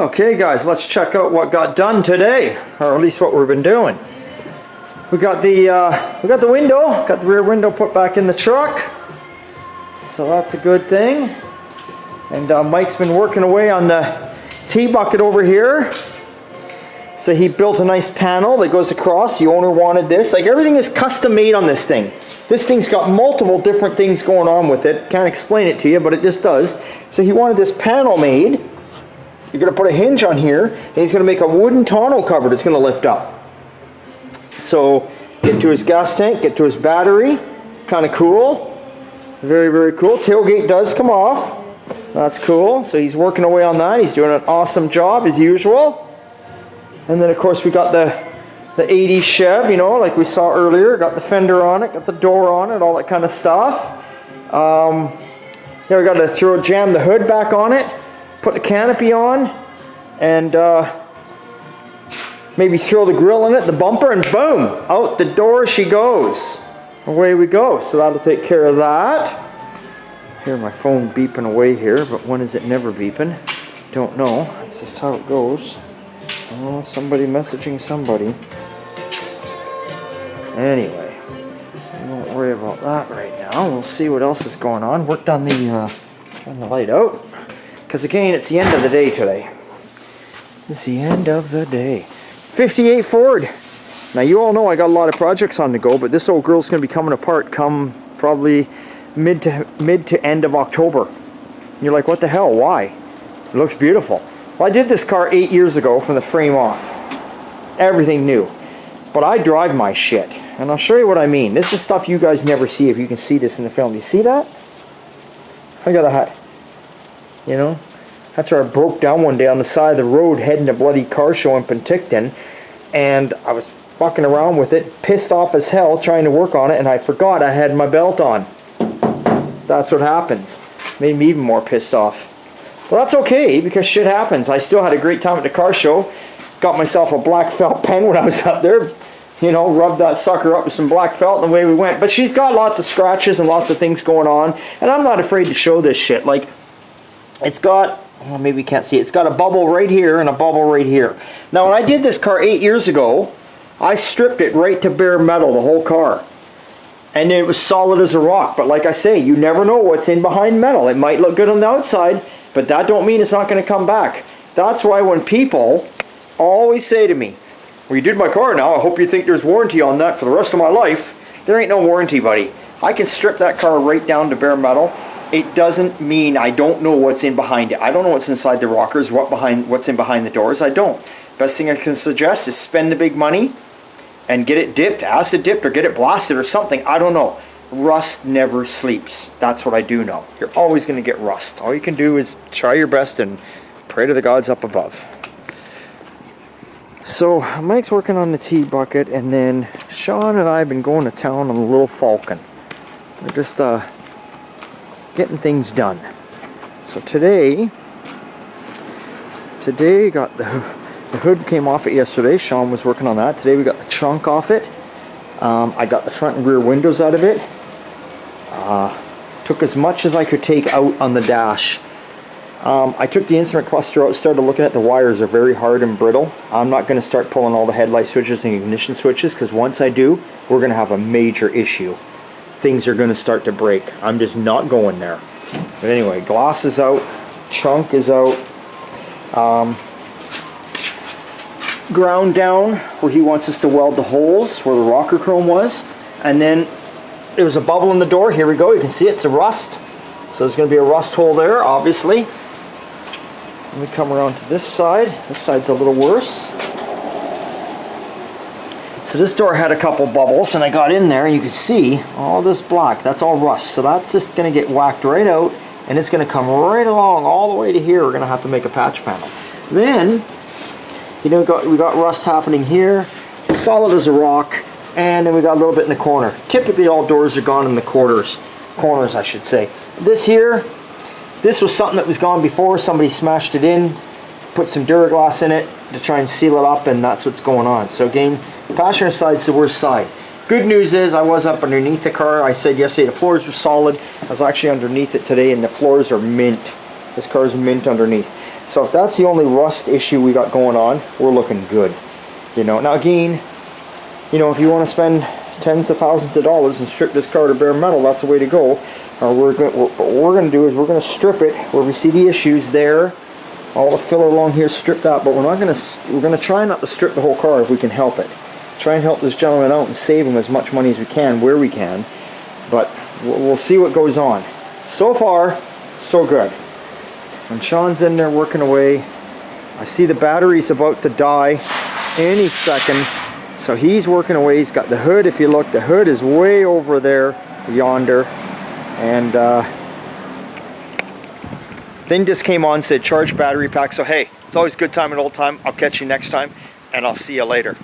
Okay guys, let's check out what got done today, or at least what we've been doing. We got the window, got the rear window put back in the truck, so that's a good thing. And Mike's been working away on the T-bucket over here. So he built a nice panel that goes across. The owner wanted this. Like, everything is custom made on this thing. This thing's got multiple different things going on with it. Can't explain it to you, but it just does. So he wanted this panel made. You're going to put a hinge on here, and he's going to make a wooden tonneau cover that's going to lift up. So get to his gas tank, get to his battery. Kind of cool. Very, very cool. Tailgate does come off. That's cool. So he's working away on that. He's doing an awesome job as usual. And then of course we got the 80s Chev, you know, like we saw earlier. Got the fender on it, got the door on it, all that kind of stuff. Yeah, we got to jam the hood back on it, put the canopy on, and maybe throw the grill in it, the bumper, and boom, out the door she goes. Away we go. So that'll take care of that. Hear my phone beeping away here, but when is it never beeping? Don't know. That's just how it goes. Oh, somebody messaging somebody. Anyway, we won't worry about that right now. We'll see what else is going on. Worked on the light out, because again, it's the end of the day today. It's the end of the day. 58 Ford. Now you all know I got a lot of projects on the go, but this old girl's going to be coming apart come probably mid to end of October. And you're like, what the hell? Why? It looks beautiful. Well, I did this car 8 years ago from the frame off. Everything new. But I drive my shit. And I'll show you what I mean. This is stuff you guys never see if you can see this in the film. You see that? Look at that. You know? That's where I broke down one day on the side of the road heading to bloody car show in Penticton. And I was fucking around with it, pissed off as hell, trying to work on it, and I forgot I had my belt on. That's what happens. Made me even more pissed off. Well, that's okay, because shit happens. I still had a great time at the car show. Got myself a black felt pen when I was up there. You know, rubbed that sucker up with some black felt, and away we went. But she's got lots of scratches and lots of things going on. And I'm not afraid to show this shit. Like, it's got, well, maybe you can't see it. It's got a bubble right here and a bubble right here. Now, when I did this car 8 years ago, I stripped it right to bare metal, the whole car. And it was solid as a rock. But like I say, you never know what's in behind metal. It might look good on the outside, but that don't mean it's not going to come back. That's why when people always say to me, well, you did my car now, I hope you think there's warranty on that for the rest of my life. There ain't no warranty, buddy. I can strip that car right down to bare metal. It doesn't mean I don't know what's in behind it. I don't know what's inside the rockers, what's in behind the doors. I don't. Best thing I can suggest is spend the big money and get it dipped, acid dipped, or get it blasted or something. I don't know. Rust never sleeps. That's what I do know. You're always going to get rust. All you can do is try your best and pray to the gods up above. So Mike's working on the T-bucket, and then Sean and I have been going to town on the little Falcon. We're just getting things done. So today got the hood came off it yesterday. Sean was working on that. Today we got the trunk off it. I got the front and rear windows out of it. Took as much as I could take out on the dash. I took the instrument cluster out, started looking at the wires. Are very hard and brittle. I'm not going to start pulling all the headlight switches and ignition switches, because once I do, we're going to have a major issue. Things are going to start to break. I'm just not going there. But anyway, glass is out, trunk is out. Ground down where he wants us to weld the holes where the rocker chrome was, and then there was a bubble in the door. Here we go. You can see it's a rust, so there's going to be a rust hole there, obviously. Let me come around to this side. This side's a little worse. So this door had a couple bubbles, and I got in there, and you can see all this black. That's all rust. So that's just going to get whacked right out, and it's going to come right along all the way to here. We're going to have to make a patch panel. Then, you know, we got rust happening here, solid as a rock, and then we got a little bit in the corner. Typically all doors are gone in the corners I should say. This here, this was something that was gone before. Somebody smashed it in, put some Duraglass in it to try and seal it up, and that's what's going on. So again, the passenger side's the worst side. Good news is I was up underneath the car. I said yesterday the floors were solid. I was actually underneath it today, and the floors are mint. This car is mint underneath. So if that's the only rust issue we got going on, we're looking good. You know, now again, you know, if you want to spend tens of thousands of dollars and strip this car to bare metal, that's the way to go. What we're going to do is we're going to strip it where we see the issues there. All the filler along here stripped out, but we're going to try not to strip the whole car if we can help it. Try and help this gentleman out and save him as much money as we can where we can. But we'll see what goes on. So far, so good. And Sean's in there working away. I see the battery's about to die any second. So he's working away. He's got the hood. If you look, the hood is way over there, yonder. And thing just came on, said charge battery pack. So hey, it's always good time and old time. I'll catch you next time, and I'll see you later.